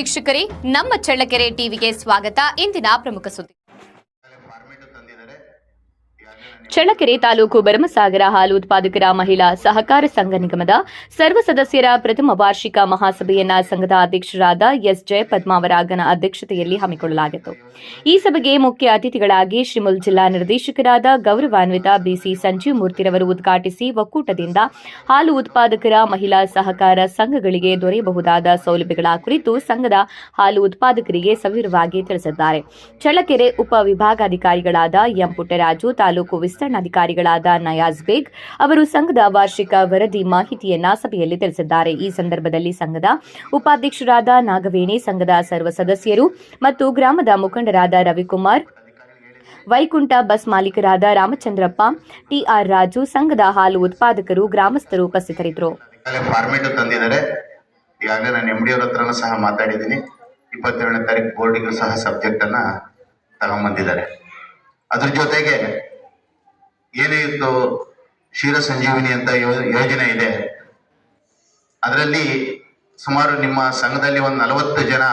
ವೀಕ್ಷಕರೇ, ನಮ್ಮ ಚಳ್ಳಕೆರೆ ಟಿವಿಗೆ ಸ್ವಾಗತ. ಇಂದಿನ ಪ್ರಮುಖ ಸುದ್ದಿ. ಚಳ್ಳಕೆರೆ ತಾಲೂಕು ಭರಮಸಾಗರ ಹಾಲು ಉತ್ಪಾದಕರ ಮಹಿಳಾ ಸಹಕಾರ ಸಂಘ ನಿಗಮದ ಸರ್ವ ಸದಸ್ಯರ ಪ್ರಥಮ ವಾರ್ಷಿಕ ಮಹಾಸಭೆಯನ್ನ ಸಂಘದ ಅಧ್ಯಕ್ಷರಾದ ಎಸ್ ಜಯಪದ್ಮ ಅವರ ಅಧ್ಯಕ್ಷತೆಯಲ್ಲಿ ಹಮ್ಮಿಕೊಳ್ಳಲಾಗಿತ್ತು. ಈ ಸಭೆಗೆ ಮುಖ್ಯ ಅತಿಥಿಗಳಾಗಿ ಶ್ರೀಮುಲ್ ಜಿಲ್ಲಾ ನಿರ್ದೇಶಕರಾದ ಗೌರವಾನ್ವಿತ ಬಿಸಿ ಸಂಜೀವ್ ಮೂರ್ತಿರವರು ಉದ್ಘಾಟಿಸಿ ಒಕ್ಕೂಟದಿಂದ ಹಾಲು ಉತ್ಪಾದಕರ ಮಹಿಳಾ ಸಹಕಾರ ಸಂಘಗಳಿಗೆ ದೊರೆಯಬಹುದಾದ ಸೌಲಭ್ಯಗಳ ಕುರಿತು ಸಂಘದ ಹಾಲು ಉತ್ಪಾದಕರಿಗೆ ಸವಿವರವಾಗಿ ತಿಳಿಸಿದ್ದಾರೆ. ಚಳ್ಳಕೆರೆ ಉಪವಿಭಾಗಾಧಿಕಾರಿಗಳಾದ ಎಂ ಪುಟ್ಟರಾಜು, ತಾಲೂಕು ವಿಸ್ತರಣಾಧಿಕಾರಿಗಳಾದ ನಯಾಜ್ ಬೇಗ್ ಅವರು ಸಂಘದ ವಾರ್ಷಿಕ ವರದಿ ಮಾಹಿತಿಯನ್ನ ಸಭೆಯಲ್ಲಿ ತಿಳಿಸಿದ್ದಾರೆ. ಈ ಸಂದರ್ಭದಲ್ಲಿ ಸಂಘದ ಉಪಾಧ್ಯಕ್ಷರಾದ ನಾಗವೇಣಿ, ಸಂಘದ ಸರ್ವ ಸದಸ್ಯರು ಮತ್ತು ಗ್ರಾಮದ ಮುಖಂಡರಾದ ರವಿಕುಮಾರ್, ವೈಕುಂಠ, ಬಸ್ ಮಾಲೀಕರಾದ ರಾಮಚಂದ್ರಪ್ಪ, ಟಿಆರ್ ರಾಜು, ಸಂಘದ ಹಾಲು ಉತ್ಪಾದಕರು, ಗ್ರಾಮಸ್ಥರು ಉಪಸ್ಥಿತರಿದ್ದರು. ಫಾರ್ಮೇಟ್ ತಂದಿದ್ದಾರೆ. ಈಗಾಗಲೇ ನಾನು ಎಂಡಿಯವರ ಹತ್ರನೂ ಸಹ ಮಾತಾಡಿದ್ದೀನಿ. 27ನೇ ತಾರೀಕು ಬೋರ್ಡಿಗೂ ಸಹ ಸಬ್ಜೆಕ್ಟ್ ಅನ್ನ ತಗೊಂಡ್ಬಂದಿದ್ದಾರೆ. ಅದ್ರ ಜೊತೆಗೆ ಏನೇ ಇತ್ತು ಕ್ಷೀರ ಸಂಜೀವಿನಿ ಅಂತ ಯೋಜನೆ ಇದೆ. ಅದರಲ್ಲಿ ಸುಮಾರು ನಿಮ್ಮ ಸಂಘದಲ್ಲಿ ಒಂದು 40 ಜನ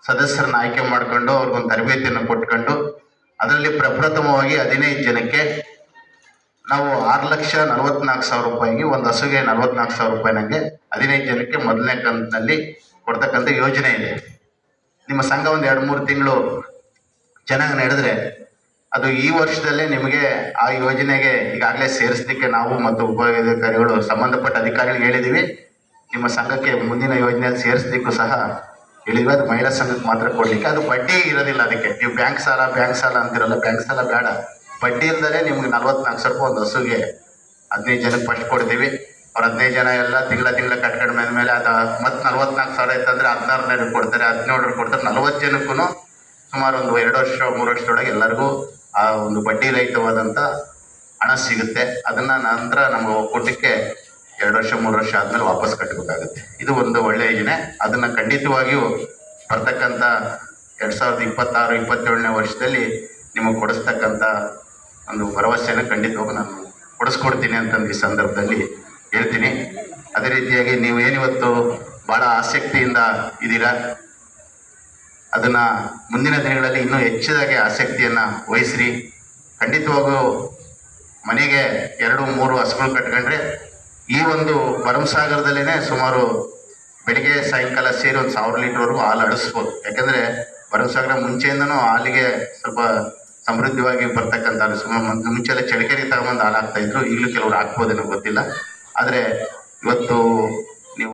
ಸದಸ್ಯರನ್ನ ಆಯ್ಕೆ ಮಾಡಿಕೊಂಡು ಅವ್ರಿಗೊಂದು ತರಬೇತಿಯನ್ನು ಕೊಟ್ಕೊಂಡು ಅದರಲ್ಲಿ ಪ್ರಪ್ರಥಮವಾಗಿ 15 ಜನಕ್ಕೆ ನಾವು 6,44,000 ರೂಪಾಯಿಗೆ, ಒಂದು ಹಸುಗೆ 44,000 ರೂಪಾಯಿನಂಗೆ 15 ಜನಕ್ಕೆ ಮೊದಲನೇ ಕಂತಿನಲ್ಲಿ ಕೊಡ್ತಕ್ಕಂಥ ಯೋಜನೆ ಇದೆ. ನಿಮ್ಮ ಸಂಘ ಒಂದು 2-3 ತಿಂಗಳು ಚೆನ್ನಾಗಿ ನಡೆದ್ರೆ ಅದು ಈ ವರ್ಷದಲ್ಲೇ ನಿಮಗೆ ಆ ಯೋಜನೆಗೆ ಈಗಾಗಲೇ ಸೇರಿಸಲಿಕ್ಕೆ ನಾವು ಮತ್ತು ಉಪವಿಭಾಗಾಧಿಕಾರಿಗಳು ಸಂಬಂಧಪಟ್ಟ ಅಧಿಕಾರಿಗಳು ಹೇಳಿದ್ದೀವಿ. ನಿಮ್ಮ ಸಂಘಕ್ಕೆ ಮುಂದಿನ ಯೋಜನೆಯಲ್ಲಿ ಸೇರಿಸಲಿಕ್ಕೂ ಸಹ ಹೇಳಿದ್ವಿ. ಅದು ಮಹಿಳಾ ಸಂಘಕ್ಕೆ ಮಾತ್ರ ಕೊಡಲಿಕ್ಕೆ, ಅದು ಬಡ್ಡಿ ಇರೋದಿಲ್ಲ. ಅದಕ್ಕೆ ನೀವು ಬ್ಯಾಂಕ್ ಸಾಲ ಅಂತಿರಲ್ಲ, ಬ್ಯಾಂಕ್ ಸಾಲ ಬೇಡ, ಬಡ್ಡಿ ಇಲ್ದಲೇ ನಿಮ್ಗೆ 44,000 ರೂಪಾಯಿ ಒಂದು ಹಸುಗೆ 15 ಜನಕ್ಕೆ ಫಸ್ಟ್ ಕೊಡ್ತೀವಿ. ಅವ್ರು 15 ಜನ ಎಲ್ಲ ತಿಂಗಳ ಕಟ್ಕೊಂಡು ಮೇಲೆ ಅದು ಮತ್ತೆ 44,000 ಆಯ್ತಂದ್ರೆ 16 ಕೊಡ್ತಾರೆ, 17 ಕೊಡ್ತಾರೆ. 40 ಜನಕ್ಕೂ ಸುಮಾರು ಒಂದು 2 ವರ್ಷ 3 ವರ್ಷದೊಳಗೆ ಎಲ್ಲರಿಗೂ ಆ ಒಂದು ಬಡ್ಡಿ ರಹಿತವಾದಂಥ ಹಣ ಸಿಗುತ್ತೆ. ಅದನ್ನು ನಂತರ ನಮ್ಮ ಒಕ್ಕೂಟಕ್ಕೆ 2 ವರ್ಷ 3 ವರ್ಷ ಆದಮೇಲೆ ವಾಪಸ್ ಕಟ್ಟಬೇಕಾಗುತ್ತೆ. ಇದು ಒಂದು ಒಳ್ಳೆಯ ಯೋಜನೆ. ಅದನ್ನು ಖಂಡಿತವಾಗಿಯೂ ಬರ್ತಕ್ಕಂಥ 2026-27ನೇ ವರ್ಷದಲ್ಲಿ ನಿಮಗೆ ಕೊಡಿಸ್ತಕ್ಕಂಥ ಒಂದು ಭರವಸೆಯನ್ನು ಖಂಡಿತವಾಗಿ ನಾನು ಕೊಡಿಸ್ಕೊಡ್ತೀನಿ ಅಂತಂದು ಈ ಸಂದರ್ಭದಲ್ಲಿ ಹೇಳ್ತೀನಿ. ಅದೇ ರೀತಿಯಾಗಿ ನೀವು ಏನಿವತ್ತು ಭಾಳ ಆಸಕ್ತಿಯಿಂದ ಇದ್ದೀರಾ, ಅದನ್ನು ಮುಂದಿನ ದಿನಗಳಲ್ಲಿ ಇನ್ನೂ ಹೆಚ್ಚಿದಾಗಿ ಆಸಕ್ತಿಯನ್ನು ವಹಿಸ್ರಿ. ಖಂಡಿತವಾಗೂ ಮನೆಗೆ 2-3 ಹಸುಗಳು ಕಟ್ಕೊಂಡ್ರೆ ಈ ಒಂದು ಭರಮಸಾಗರದಲ್ಲೇ ಸುಮಾರು ಬೆಳಿಗ್ಗೆ ಸಾಯಂಕಾಲ ಸೇರಿ ಒಂದು 1000 ಲೀಟರ್ವರೆಗೂ ಹಾಲು ಅಳಿಸ್ಬೋದು. ಯಾಕೆಂದರೆ ಭರಮಸಾಗರ ಮುಂಚೆಯಿಂದನೂ ಹಾಲಿಗೆ ಸ್ವಲ್ಪ ಸಮೃದ್ಧವಾಗಿ ಬರ್ತಕ್ಕಂಥ ಮುಂಚೆಲ್ಲ ಚಳ್ಳಕೆರೆಗೆ ತಗೊಂಬಂದು ಹಾಲು ಹಾಕ್ತಾಯಿದ್ರು. ಈಗಲೂ ಕೆಲವರು ಹಾಕ್ಬೋದೇನೋ ಗೊತ್ತಿಲ್ಲ. ಆದರೆ ಇವತ್ತು